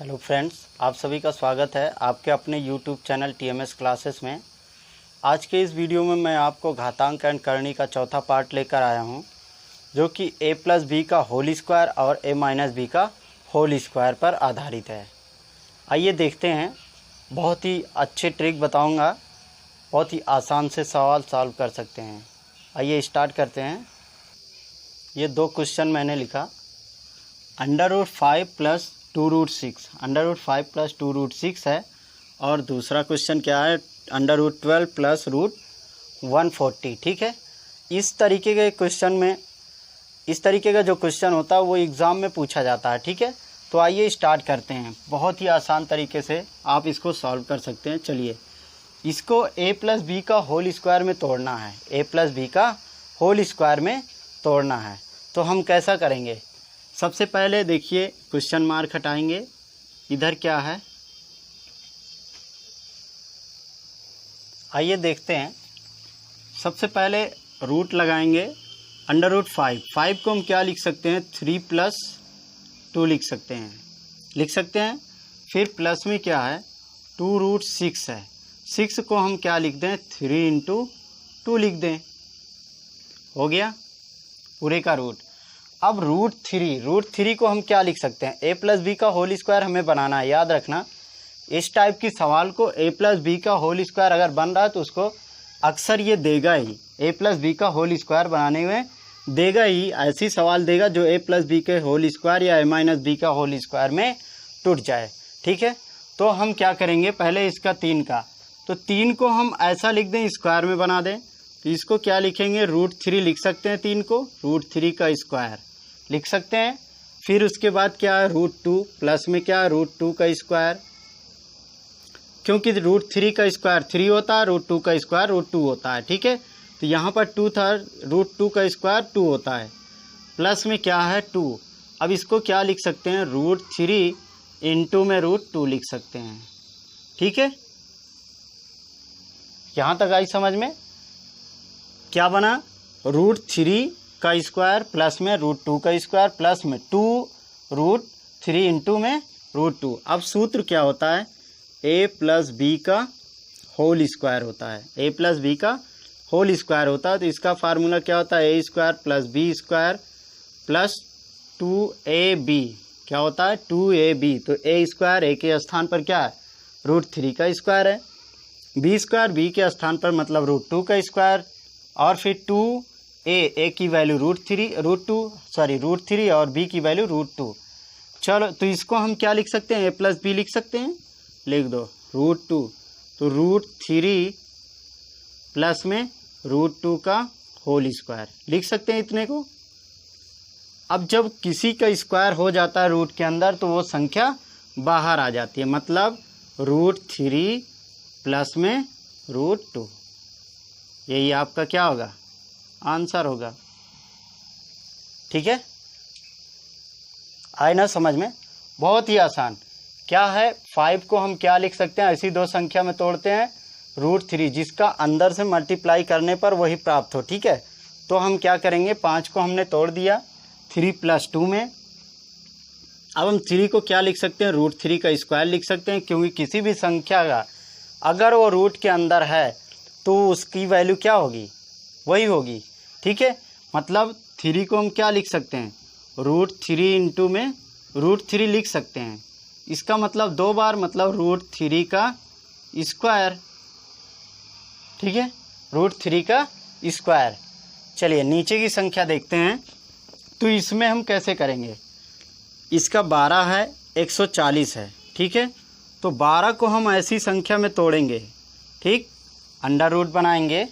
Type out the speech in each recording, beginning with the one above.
Hello friends, आप सभी का स्वागत है आपके अपने यूट्यूब चैनल TMS क्लासेस में। आज के इस वीडियो में मैं आपको घातांक एंड करनी का चौथा पार्ट लेकर आया हूं, जो कि a प्लस बी का होल स्क्वायर और a माइनस बी का होल स्क्वायर पर आधारित है। आइए देखते हैं। बहुत ही अच्छे ट्रिक बताऊंगा, बहुत ही आसान से सवाल सॉल्व कर सकते हैं। आइए स्टार्ट करते हैं। ये दो क्वेश्चन मैंने लिखा। √5 प्लस 2√6, √5 प्लस 2√6 है। और दूसरा क्वेश्चन क्या है, √12 प्लस √140। ठीक है, इस तरीके के क्वेश्चन में, इस तरीके का जो क्वेश्चन होता है वो एग्ज़ाम में पूछा जाता है। ठीक है, तो आइए स्टार्ट करते हैं। बहुत ही आसान तरीके से आप इसको सॉल्व कर सकते हैं। चलिए, इसको a प्लस बी का होल स्क्वायर में तोड़ना है। a प्लस बी का होल स्क्वायर में तोड़ना है, तो हम कैसा करेंगे? सबसे पहले देखिए, क्वेश्चन मार्क हटाएंगे। इधर क्या है, आइए देखते हैं। सबसे पहले रूट लगाएंगे। √5 को हम क्या लिख सकते हैं? 3 प्लस 2 लिख सकते हैं। फिर प्लस में क्या है? 2√6 है। 6 को हम क्या लिख दें? 3 × 2 लिख दें। हो गया पूरे का रूट। अब √3 को हम क्या लिख सकते हैं? a प्लस बी का होल स्क्वायर हमें बनाना है। याद रखना, इस टाइप की सवाल को a प्लस बी का होल स्क्वायर अगर बन रहा है तो उसको अक्सर ये देगा ही। a प्लस बी का होल स्क्वायर बनाने में देगा ही, ऐसी सवाल देगा जो a प्लस बी के होल स्क्वायर या a माइनस बी का होल स्क्वायर में टूट जाए। ठीक है, तो हम क्या करेंगे? पहले इसका 3 का, तो 3 को हम ऐसा लिख दें, स्क्वायर में बना दें। तो इसको क्या लिखेंगे? √3 लिख सकते हैं। 3 को √3 का स्क्वायर लिख सकते हैं। फिर उसके बाद क्या है? √2 प्लस में क्या है? √2 का स्क्वायर, क्योंकि √3 का स्क्वायर 3 होता है, √2 का स्क्वायर √2 होता है। ठीक है, तो यहाँ पर 2 था, √2 का स्क्वायर 2 होता है। प्लस में क्या है? 2। अब इसको क्या लिख सकते हैं? √3 × में √2 लिख सकते हैं। ठीक है, यहाँ तक आई समझ में? क्या बना? √3 का स्क्वायर प्लस में √2 का स्क्वायर प्लस में 2√3 × में √2। अब सूत्र क्या होता है? a प्लस बी का होल स्क्वायर होता है। a प्लस बी का होल स्क्वायर होता है, तो इसका फार्मूला क्या होता है? a square plus b square plus 2ab। क्या होता है? 2ab। तो a स्क्वायर a के स्थान पर क्या है? √3 का स्क्वायर है। b स्क्वायर b के स्थान पर मतलब √2 का स्क्वायर, और फिर 2a की वैल्यू √3 और b की वैल्यू √2। चलो, तो इसको हम क्या लिख सकते हैं? a प्लस बी लिख सकते हैं। लिख दो √2, तो √3 प्लस में √2 का होल स्क्वायर लिख सकते हैं इतने को। अब जब किसी का स्क्वायर हो जाता है रूट के अंदर तो वो संख्या बाहर आ जाती है, मतलब √3 प्लस में √2। यही आपका क्या होगा? आंसर होगा। ठीक है, आए ना समझ में? बहुत ही आसान। क्या है? 5 को हम क्या लिख सकते हैं? ऐसी दो संख्या में तोड़ते हैं, √3, जिसका अंदर से मल्टीप्लाई करने पर वही प्राप्त हो। ठीक है, तो हम क्या करेंगे? 5 को हमने तोड़ दिया 3 प्लस 2 में। अब हम 3 को क्या लिख सकते हैं? √3 का स्क्वायर लिख सकते हैं, क्योंकि किसी भी संख्या का अगर वो रूट के अंदर है तो उसकी वैल्यू क्या होगी? वही होगी। ठीक है, मतलब 3 को हम क्या लिख सकते हैं? √3 × में √3 लिख सकते हैं। इसका मतलब 2 बार, मतलब √3 का स्क्वायर। ठीक है, √3 का स्क्वायर। चलिए नीचे की संख्या देखते हैं, तो इसमें हम कैसे करेंगे? इसका 12 है, 140 है। ठीक है, तो 12 को हम ऐसी संख्या में तोड़ेंगे। ठीक, अंडर रूट बनाएंगे।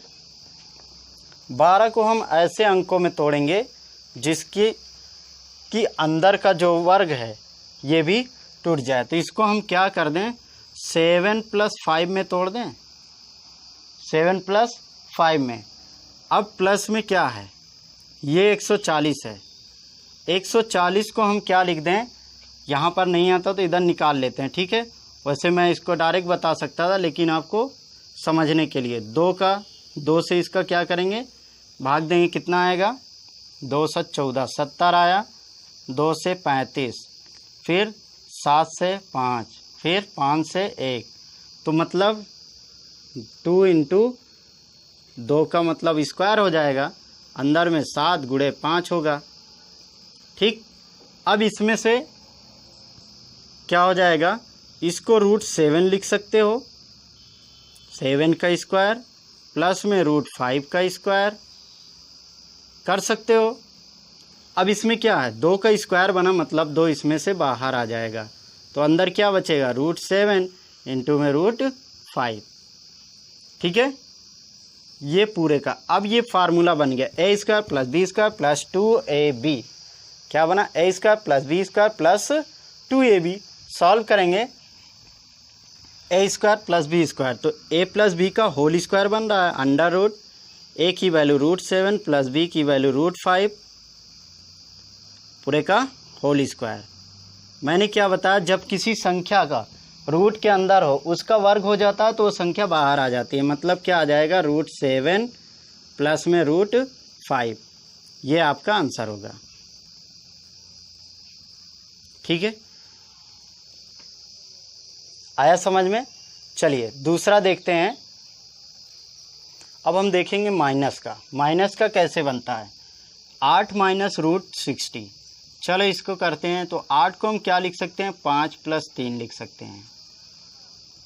12 को हम ऐसे अंकों में तोड़ेंगे जिसकी कि अंदर का जो वर्ग है ये भी टूट जाए। तो इसको हम क्या कर दें? 7 + 5 में तोड़ दें। 7 + 5 में। अब प्लस में क्या है? ये 140 है। 140 को हम क्या लिख दें? यहाँ पर नहीं आता तो इधर निकाल लेते हैं। ठीक है, वैसे मैं इसको डायरेक्ट बता सकता था, लेकिन आपको समझने के लिए 2 से इसका क्या करेंगे? भाग देंगे। कितना आएगा? 2 × 7 = 14, 70 आया। 2 से 35, फिर 7 से 5, फिर 5 से 1, तो मतलब 2 इंटू 2 का मतलब स्क्वायर हो जाएगा, अंदर में 7 गुणे 5 होगा। ठीक, अब इसमें से क्या हो जाएगा, इसको √7 लिख सकते हो, 7 का स्क्वायर प्लस में √5 का स्क्वायर कर सकते हो। अब इसमें क्या है, 2 का स्क्वायर बना मतलब 2 इसमें से बाहर आ जाएगा, तो अंदर क्या बचेगा, √7 इंटू में √5। ठीक है, ये पूरे का। अब ये फार्मूला बन गया a² + b² + 2ab। क्या बना, a² + b² + 2ab। सॉल्व करेंगे a² + b², तो a + b का होल स्क्वायर बन रहा है, अंडर रूट a की वैल्यू √7 + b की वैल्यू √5 पूरे का होल स्क्वायर। मैंने क्या बताया, जब किसी संख्या का रूट के अंदर हो उसका वर्ग हो जाता है तो वो संख्या बाहर आ जाती है, मतलब क्या आ जाएगा, √7 प्लस में √5। ये आपका आंसर होगा। ठीक है, आया समझ में। चलिए दूसरा देखते हैं। अब हम देखेंगे माइनस का। माइनस का कैसे बनता है, 8 - √60। चलो इसको करते हैं, तो 8 को हम क्या लिख सकते हैं, 5 + 3 लिख सकते हैं,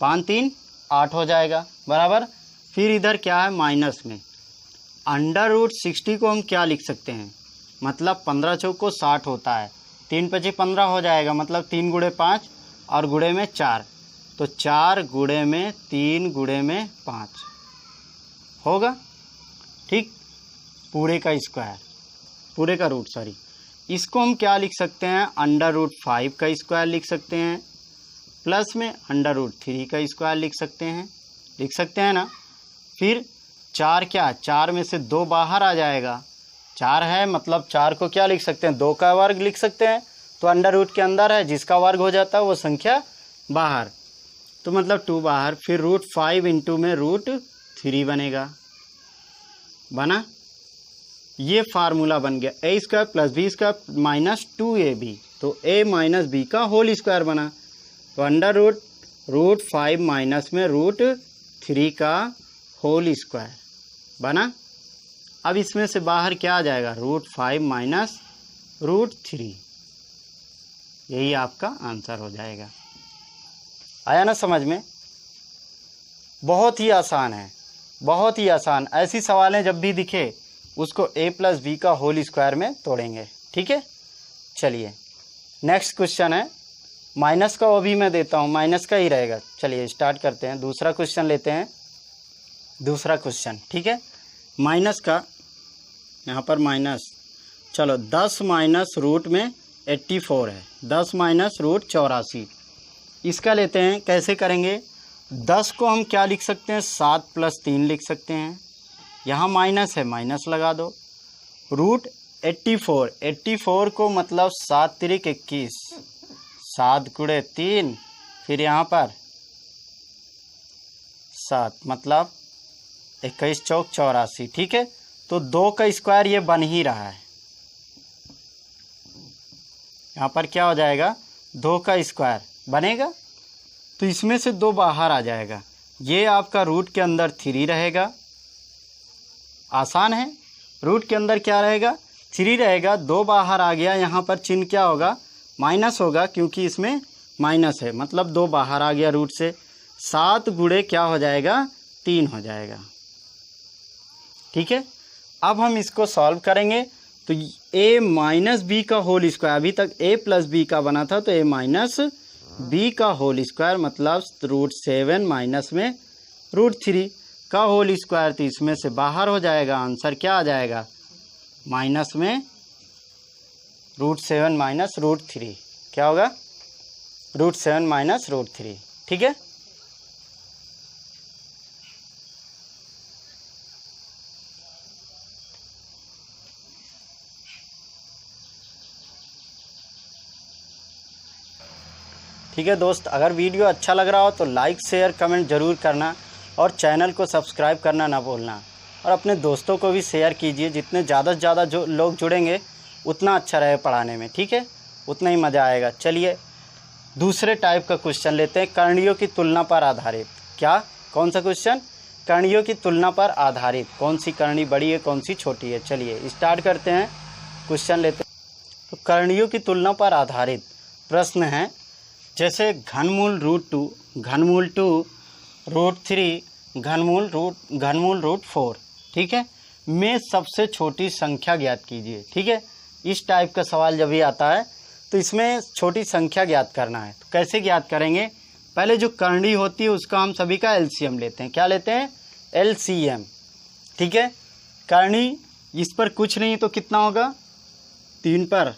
5 3 8 हो जाएगा बराबर। फिर इधर क्या है, माइनस में √60 को हम क्या लिख सकते हैं, मतलब 15 चौको 60 होता है, 3 × 5 = 15 हो जाएगा, मतलब 3 गुणे 5 और गुणे में 4, तो 4 गुणे में 3 गुणे में 5 होगा। ठीक, पूरे का स्क्वायर, पूरे का रूट सॉरी। इसको हम क्या लिख सकते हैं, √5 का स्क्वायर लिख सकते हैं, प्लस में √3 का स्क्वायर लिख सकते हैं ना। फिर 4 क्या, 4 में से 2 बाहर आ जाएगा, 4 है मतलब 4 को क्या लिख सकते हैं, 2 का वर्ग लिख सकते हैं, तो अंडर रूट के अंदर है, जिसका वर्ग हो जाता है वो संख्या बाहर, तो मतलब 2 बाहर। फिर √5 इंटू में √3 बनेगा, बना। ये फार्मूला बन गया a² + b² - 2ab, तो a - b का होल स्क्वायर बना, तो अंडर रूट √5 माइनस में √3 का होल स्क्वायर बना। अब इसमें से बाहर क्या आ जाएगा, √5 - √3, यही आपका आंसर हो जाएगा। आया ना समझ में। बहुत ही आसान है, बहुत ही आसान। ऐसी सवालें जब भी दिखे उसको a + b का होल स्क्वायर में तोड़ेंगे। ठीक है, चलिए नेक्स्ट क्वेश्चन है माइनस का, वो भी मैं देता हूँ, माइनस का ही रहेगा। चलिए स्टार्ट करते हैं, दूसरा क्वेश्चन लेते हैं। दूसरा क्वेश्चन, ठीक है, माइनस का, यहाँ पर माइनस, चलो 10 - √84 है, 10 - √84, इसका लेते हैं। कैसे करेंगे, 10 को हम क्या लिख सकते हैं, 7 + 3 लिख सकते हैं, यहाँ माइनस है माइनस लगा दो। √84, 84 को मतलब 7 × 3 = 21, 7 गुणे 3, फिर यहाँ पर 7 मतलब 21 चौक 84। ठीक है, तो 2 का स्क्वायर ये बन ही रहा है, यहाँ पर क्या हो जाएगा, 2 का स्क्वायर बनेगा, तो इसमें से 2 बाहर आ जाएगा, ये आपका रूट के अंदर 3 रहेगा। आसान है, रूट के अंदर क्या रहेगा, 3 रहेगा, 2 बाहर आ गया, यहाँ पर चिन्ह क्या होगा, माइनस होगा, क्योंकि इसमें माइनस है, मतलब 2 बाहर आ गया रूट से। 7 गुणे क्या हो जाएगा, 3 हो जाएगा। ठीक है, अब हम इसको सॉल्व करेंगे, तो a - b का होल स्क्वायर, अभी तक a + b का बना था, तो a - b का होल स्क्वायर मतलब √7 माइनस में √3 का होल स्क्वायर, तो इसमें से बाहर हो जाएगा, आंसर क्या आ जाएगा, माइनस में √7 - √3, क्या होगा, √7 - √3। ठीक है, ठीक है दोस्त, अगर वीडियो अच्छा लग रहा हो तो लाइक शेयर कमेंट ज़रूर करना, और चैनल को सब्सक्राइब करना ना भूलना, और अपने दोस्तों को भी शेयर कीजिए। जितने ज़्यादा से ज़्यादा जो लोग जुड़ेंगे उतना अच्छा रहे पढ़ाने में, ठीक है, उतना ही मज़ा आएगा। चलिए दूसरे टाइप का क्वेश्चन लेते हैं, करणियों की तुलना पर आधारित। क्या, कौन सा क्वेश्चन? करणियों की तुलना पर आधारित। कौन सी करणी बड़ी है, कौन सी छोटी है? चलिए स्टार्ट करते हैं, क्वेश्चन लेते हैं। तो करणियों की तुलना पर आधारित प्रश्न है, जैसे घनमूल √2, घनमूल 2, √3, घनमूल रूट 4, ठीक है, में सबसे छोटी संख्या ज्ञात कीजिए। ठीक है, इस टाइप का सवाल जब भी आता है तो इसमें छोटी संख्या ज्ञात करना है। तो कैसे ज्ञात करेंगे? पहले जो करणी होती है उसका हम सभी का एलसीएम लेते हैं। क्या लेते हैं? एलसीएम। ठीक है, करणी इस पर कुछ नहीं तो कितना होगा? 3 पर,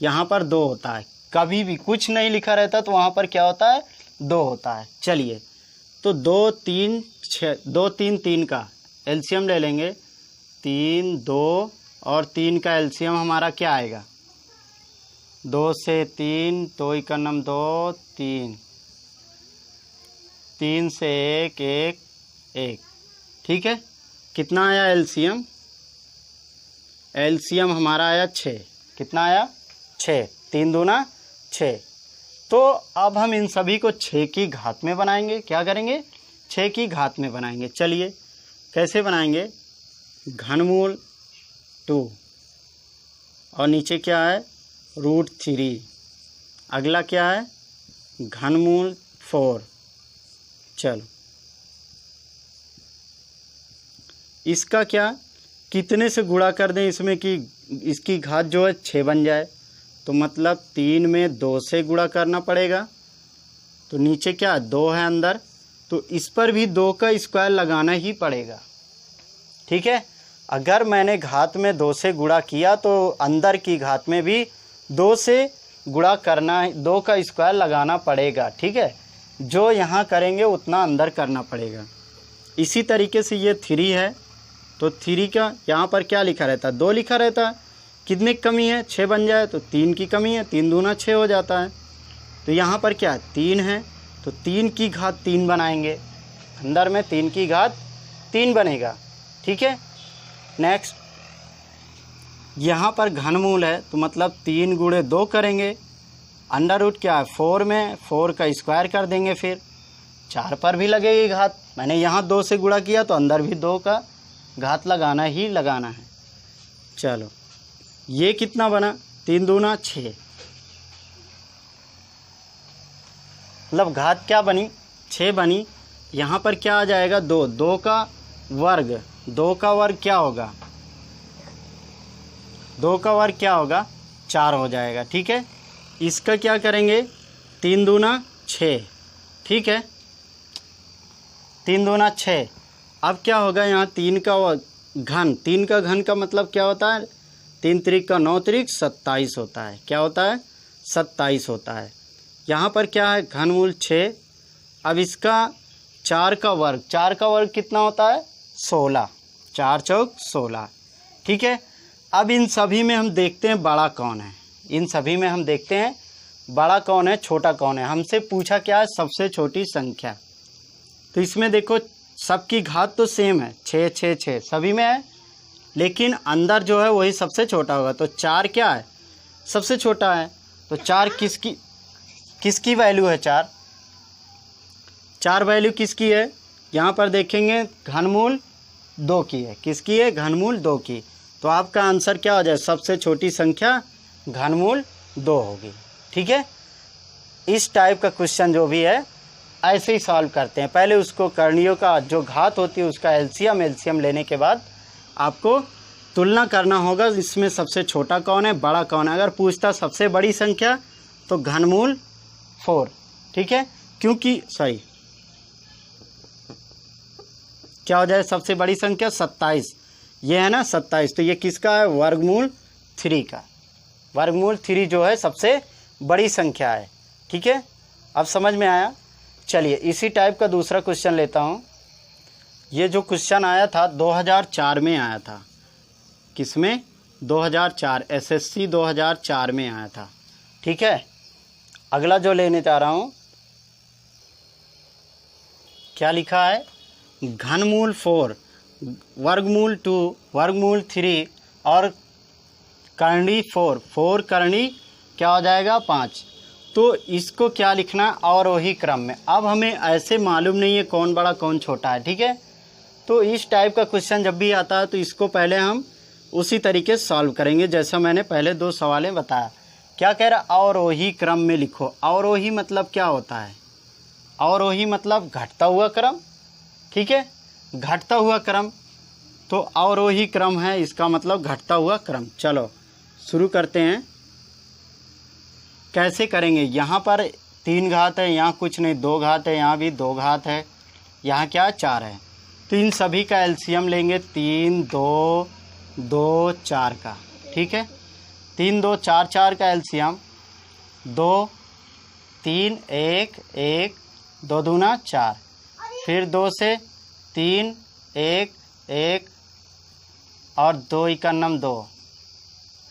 यहाँ पर 2 होता है। कभी भी कुछ नहीं लिखा रहता तो वहाँ पर क्या होता है? 2 होता है। चलिए, तो 2 3 6, 2 3 3 का एलसीएम ले लेंगे। 3 2 और 3 का एलसीएम हमारा क्या आएगा? 2 से 3, 2 1 2, 3, 3 से 1 1 1। ठीक है, कितना आया एलसीएम? एलसीएम हमारा आया 6। कितना आया? 6। 3 दूना 6। तो अब हम इन सभी को 6 की घात में बनाएंगे। क्या करेंगे? 6 की घात में बनाएंगे। चलिए कैसे बनाएंगे? घनमूल 2 और नीचे क्या है? √3। अगला क्या है? घनमूल 4। चलो, इसका क्या, कितने से गुणा कर दें इसमें कि इसकी घात जो है 6 बन जाए? तो मतलब 3 में 2 से गुणा करना पड़ेगा। तो नीचे क्या, 2 है अंदर, तो इस पर भी 2 का स्क्वायर लगाना ही पड़ेगा। ठीक है, अगर मैंने घात में 2 से गुणा किया तो अंदर की घात में भी 2 से गुणा करना, 2 का स्क्वायर लगाना पड़ेगा। ठीक है, जो यहाँ करेंगे उतना अंदर करना पड़ेगा। इसी तरीके से ये 3 है, तो 3 का यहाँ पर क्या लिखा रहता है? 2 लिखा रहता है। कितने की कमी है? 6 बन जाए तो 3 की कमी है। 3 दूना 6 हो जाता है। तो यहाँ पर क्या है? 3 है, तो 3 की घात 3 बनाएंगे। अंदर में 3 की घात 3 बनेगा। ठीक है, नेक्स्ट, यहाँ पर घनमूल है तो मतलब 3 गुणे 2 करेंगे। अंडर रूट क्या है? 4 में 4 का स्क्वायर कर देंगे। फिर 4 पर भी लगेगी घात। मैंने यहाँ 2 से गुणा किया तो अंदर भी 2 का घात लगाना ही लगाना है। चलो, ये कितना बना? 3 दूना 6, मतलब घात क्या बनी? 6 बनी। यहाँ पर क्या आ जाएगा? 2, 2 का वर्ग, 2 का वर्ग क्या होगा? 2 का वर्ग क्या होगा? 4 हो जाएगा। ठीक है, इसका क्या करेंगे? 3 दूना 6। ठीक है, 3 दूना 6। अब क्या होगा? यहाँ 3 का घन, 3 का घन का मतलब क्या होता है? 3 त्रिक का 9 त्रिक 27 होता है। क्या होता है? 27 होता है। यहाँ पर क्या है? घनमूल 6। अब इसका 4 का वर्ग, 4 का वर्ग कितना होता है? 16। 4 चौक 16। ठीक है, अब इन सभी में हम देखते हैं बड़ा कौन है। इन सभी में हम देखते हैं बड़ा कौन है, छोटा कौन है। हमसे पूछा क्या है? सबसे छोटी संख्या। तो इसमें देखो सबकी घात तो सेम है, 6 6 6 सभी में है, लेकिन अंदर जो है वही सबसे छोटा होगा। तो 4 क्या है? सबसे छोटा है। तो 4 किसकी वैल्यू है? 4 वैल्यू किसकी है? यहाँ पर देखेंगे घनमूल 2 की है। किसकी है? घनमूल 2 की। तो आपका आंसर क्या हो जाए? सबसे छोटी संख्या घनमूल 2 होगी। ठीक है, इस टाइप का क्वेश्चन जो भी है ऐसे ही सॉल्व करते हैं। पहले उसको करणियों का जो घात होती है उसका एलसीएम लेने के बाद आपको तुलना करना होगा, इसमें सबसे छोटा कौन है, बड़ा कौन है। अगर पूछता सबसे बड़ी संख्या तो घनमूल 4। ठीक है, क्योंकि क्या हो जाए? सबसे बड़ी संख्या 27, ये है ना 27, तो ये किसका है? वर्गमूल 3 का। वर्गमूल 3 जो है सबसे बड़ी संख्या है। ठीक है, अब समझ में आया। चलिए इसी टाइप का दूसरा क्वेश्चन लेता हूँ। ये जो क्वेश्चन आया था 2004 में आया था। किसमें? 2004, एसएससी 2004 में आया था। ठीक है, अगला जो लेने जा रहा हूँ, क्या लिखा है? घनमूल 4, वर्गमूल 2, वर्गमूल 3 और करणी 4। 4 करणी क्या हो जाएगा? 5। तो इसको क्या लिखना है, अवरोही क्रम में। अब हमें ऐसे मालूम नहीं है कौन बड़ा कौन छोटा है, ठीक है। तो इस टाइप का क्वेश्चन जब भी आता है तो इसको पहले हम उसी तरीके से सॉल्व करेंगे जैसा मैंने पहले 2 सवालें बताया। क्या कह रहा है, अवरोही क्रम में लिखो। अवरोही मतलब क्या होता है, अवरोही मतलब घटता हुआ क्रम, ठीक है, घटता हुआ क्रम। तो अवरोही क्रम है, इसका मतलब घटता हुआ क्रम। चलो शुरू करते हैं। कैसे करेंगे, यहाँ पर 3 घात है, यहाँ कुछ नहीं, 2 घात है, यहाँ भी 2 घात है, यहाँ क्या 4 है। तो इन सभी का एलसीएम लेंगे 3 2 2 4 का, ठीक है। 3 2 4 4 का एलसीएम 2 3 1 1 2 दूना 4, फिर 2 से 3 1 1 और 2 इक्यानम 2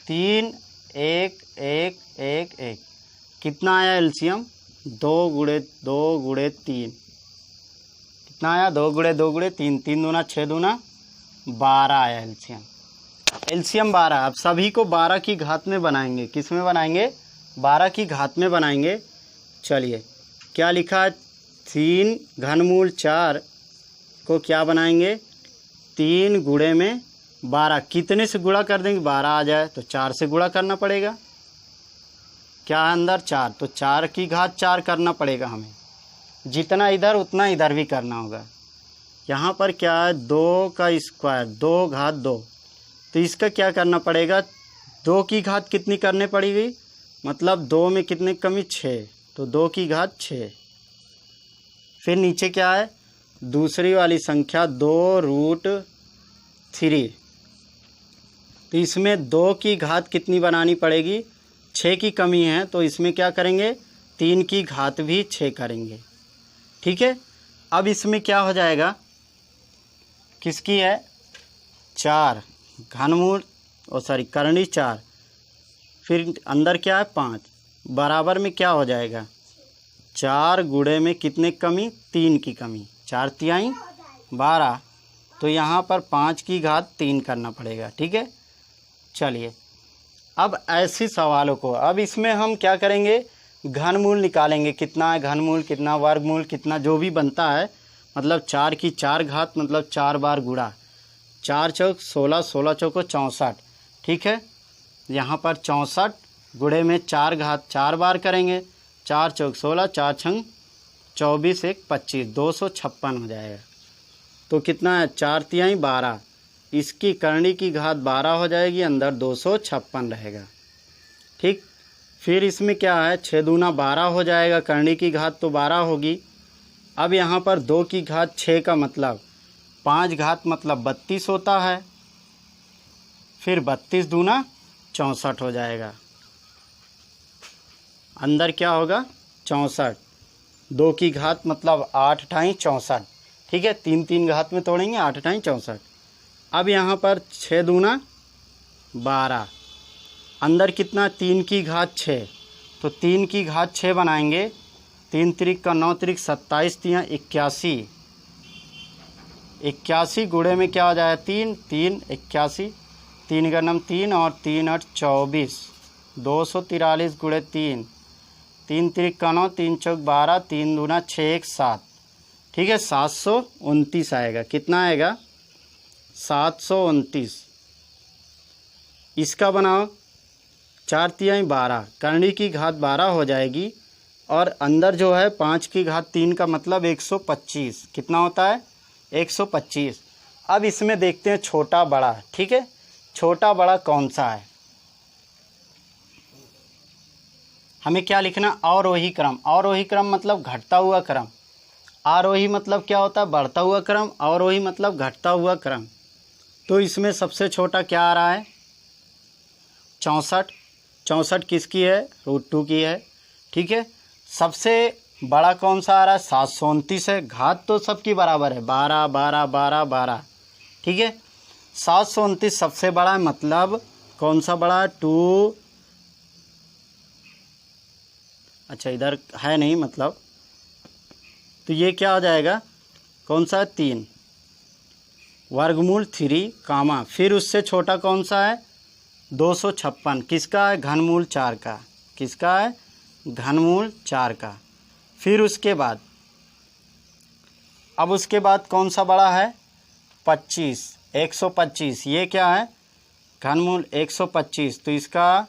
3 1 1 1 1, कितना आया एलसीएम 2 गुणे 2 गुणे 3, कितना आया 2 गुणे 2 गुणे 3, 3 दूना 6 दूना 12 आया एलसीएम। एलसीएम 12। अब सभी को 12 की घात में बनाएंगे। किस में बनाएंगे, 12 की घात में बनाएंगे। चलिए क्या लिखा है, 3 घनमूल 4 को क्या बनाएंगे, 3 गुणे में 12। कितने से गुणा कर देंगे, 12 आ जाए तो 4 से गुणा करना पड़ेगा। क्या है अंदर 4, तो 4 की घात 4 करना पड़ेगा हमें। जितना इधर उतना इधर भी करना होगा। यहाँ पर क्या है 2 का स्क्वायर 2 घात 2, तो इसका क्या करना पड़ेगा, 2 की घात कितनी करनी पड़ेगी, मतलब 2 में कितने कमी 6, तो 2 की घात 6। फिर नीचे क्या है, दूसरी वाली संख्या 2√3, तो इसमें 2 की घात कितनी बनानी पड़ेगी, 6 की कमी है, तो इसमें क्या करेंगे 3 की घात भी 6 करेंगे, ठीक है। अब इसमें क्या हो जाएगा, किसकी है 4 घनमूल करनी 4, फिर अंदर क्या है 5, बराबर में क्या हो जाएगा 4 गुणे में कितने कमी, 3 की कमी, 4 तिहाई 12, तो यहाँ पर 5 की घात 3 करना पड़ेगा, ठीक है। चलिए अब ऐसे सवालों को, अब इसमें हम क्या करेंगे, घनमूल निकालेंगे। कितना है घनमूल, कितना वर्गमूल, कितना जो भी बनता है, मतलब 4 की 4 घात मतलब 4 बार गुणा, 4 चौक 16, 16 चौको 64, ठीक है। यहाँ पर 64 गुणे में 4 घात 4 बार करेंगे, 4 चौक 16, 4 छंग 24, 1 25, 256 हो जाएगा। तो कितना है 4 तिहाई 12, इसकी करनी की घात 12 हो जाएगी, अंदर 256 रहेगा, ठीक। फिर इसमें क्या है 6 दूना 12 हो जाएगा, करनी की घात तो 12 होगी। अब यहाँ पर 2 की घात 6 का मतलब 5 घात मतलब 32 होता है, फिर 32 दूना 64 हो जाएगा, अंदर क्या होगा 64, 2 की घात मतलब 8 ठाई 64, ठीक है। 3 3 घात में तोड़ेंगे, 8 ठाई 64। अब यहाँ पर 6 दूना 12, अंदर कितना 3 की घात 6, तो 3 की घात 6 बनाएंगे, 3 त्रिक का 9 त्रिक 27 तिया 81, 81 गुणे में क्या हो जाएगा 3 3 81, 3 गनम 3 और 3 8 24, 243 गुणे 3, 3 त्रिक का 9, 3 चौक 12, 3 दूना 6 1 7, ठीक है। 729 आएगा, कितना आएगा 729। इसका बनाओ 4 तिहाई 12, करनी की घात 12 हो जाएगी, और अंदर जो है 5 की घात 3 का मतलब 125, कितना होता है 125। अब इसमें देखते हैं छोटा बड़ा, ठीक है। छोटा बड़ा कौन सा है, हमें क्या लिखना, अवरोही क्रम। अवरोही क्रम मतलब घटता हुआ क्रम, आरोही मतलब क्या होता है बढ़ता हुआ क्रम, अवरोही मतलब घटता हुआ क्रम। तो इसमें सबसे छोटा क्या आ रहा है 64, 64 किसकी है √2 की है, ठीक है। सबसे बड़ा कौन सा आ रहा है 729 है, घात तो सबकी बराबर है 12 12 12 12, ठीक है। 729 सबसे बड़ा है, मतलब कौन सा बड़ा 2, अच्छा इधर है नहीं मतलब, तो ये क्या हो जाएगा कौन सा 3 वर्गमूल 3 कामा, फिर उससे छोटा कौन सा है 256, किसका है घनमूल 4 का, किसका है घनमूल 4 का। फिर उसके बाद अब उसके बाद कौन सा बड़ा है? 25, 125। ये क्या है? घनमूल 125। तो इसका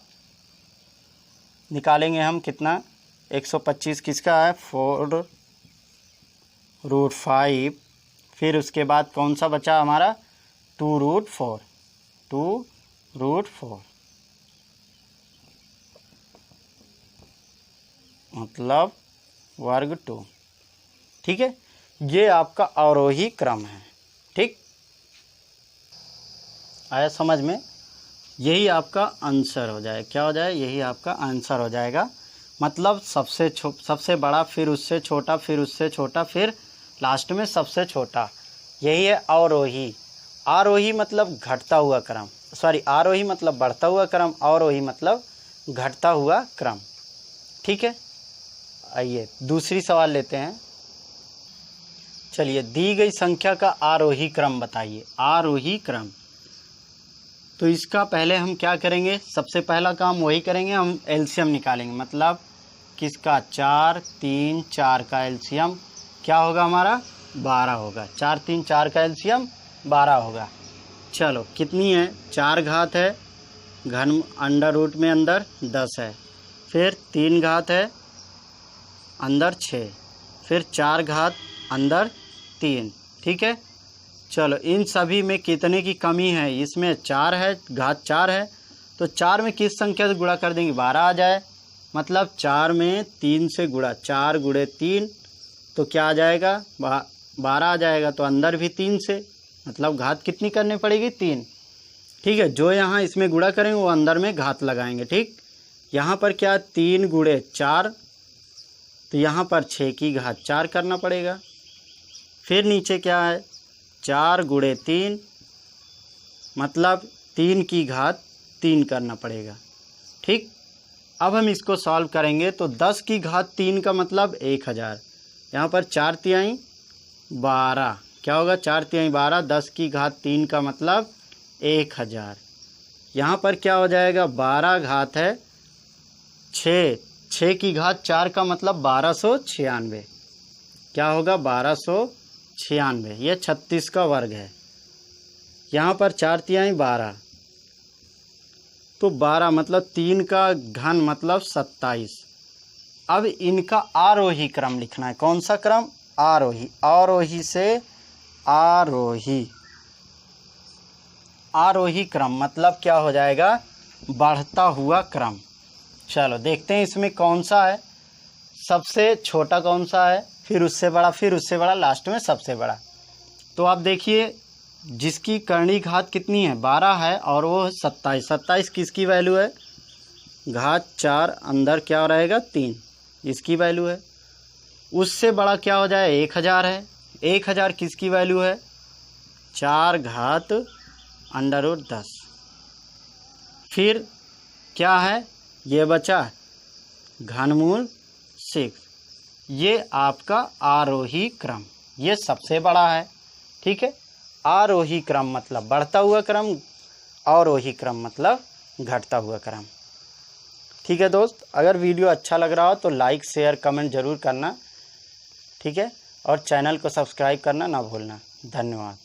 निकालेंगे हम कितना? 125 किसका है? 4√5। फिर उसके बाद कौन सा बचा हमारा? 2√4, 2√4 मतलब वर्ग 2। ठीक है, ये आपका अवरोही क्रम है। ठीक, आया समझ में? यही आपका आंसर हो जाए। क्या हो जाए? यही आपका आंसर हो जाएगा। मतलब सबसे बड़ा, फिर उससे छोटा, फिर उससे छोटा, फिर लास्ट में सबसे छोटा। यही है अवरोही। आरोही मतलब घटता हुआ क्रम, आरोही मतलब बढ़ता हुआ क्रम, अवरोही मतलब घटता हुआ क्रम। ठीक है, आइए दूसरी सवाल लेते हैं। चलिए, दी गई संख्या का आरोही क्रम बताइए। आरोही क्रम, तो इसका पहले हम क्या करेंगे? सबसे पहला काम वही करेंगे, हम एलसीएम निकालेंगे। मतलब किसका? 4, 3, 4 का एलसीएम क्या होगा हमारा? 12 होगा। 4, 3, 4 का एलसीएम 12 होगा। चलो, कितनी है? 4 घात है, घन अंडर रूट में अंदर 10 है। फिर 3 घात है, अंदर 6। फिर 4 घात अंदर 3। ठीक है, चलो इन सभी में कितने की कमी है? इसमें 4 है, घात 4 है, तो 4 में किस संख्या से गुणा कर देंगे? 12 आ जाए। मतलब 4 में 3 से गुणा, 4 गुणे 3 तो क्या आ जाएगा? 12 आ जाएगा। तो अंदर भी 3 से, मतलब घात कितनी करनी पड़ेगी? 3। ठीक है, जो यहाँ इसमें गुणा करेंगे वो अंदर में घात लगाएंगे। ठीक, यहाँ पर क्या? 3 गुणे 4, तो यहाँ पर 6 की घात 4 करना पड़ेगा। फिर नीचे क्या है? 4 गुणे 3, मतलब 3 की घात 3 करना पड़ेगा। ठीक, अब हम इसको सॉल्व करेंगे तो 10 की घात 3 का मतलब 1000। यहाँ पर 4 तिहाई 12, क्या होगा? 4 तिहाई 12, 10 की घात 3 का मतलब 1000। यहाँ पर क्या हो जाएगा? 12 घात है 6, 6 की घात 4 का मतलब 1296। क्या होगा? 1296। ये 36 का वर्ग है। यहाँ पर 4 तिहाई 12, तो 12 मतलब 3 का घन मतलब 27। अब इनका आरोही क्रम लिखना है। कौन सा क्रम? आरोही। अवरोही से आरोही। आरोही क्रम मतलब क्या हो जाएगा? बढ़ता हुआ क्रम। चलो देखते हैं इसमें कौन सा है। सबसे छोटा कौन सा है, फिर उससे बड़ा, फिर उससे बड़ा, लास्ट में सबसे बड़ा। तो आप देखिए, जिसकी करणी घात कितनी है? 12 है, और वो 27। 27 किसकी वैल्यू है? घात 4 अंदर क्या रहेगा? 3, इसकी वैल्यू है। उससे बड़ा क्या हो जाए? 1000 है। 1000 किसकी वैल्यू है? 4 घात अंडर रूट 10। फिर क्या है? ये बचा घनमूल 6। ये आपका आरोही क्रम, ये सबसे बड़ा है। ठीक है, आरोही क्रम मतलब बढ़ता हुआ क्रम, अवरोही क्रम मतलब घटता हुआ क्रम। ठीक है दोस्त, अगर वीडियो अच्छा लग रहा हो तो लाइक, शेयर, कमेंट ज़रूर करना। ठीक है, और चैनल को सब्सक्राइब करना ना भूलना। धन्यवाद।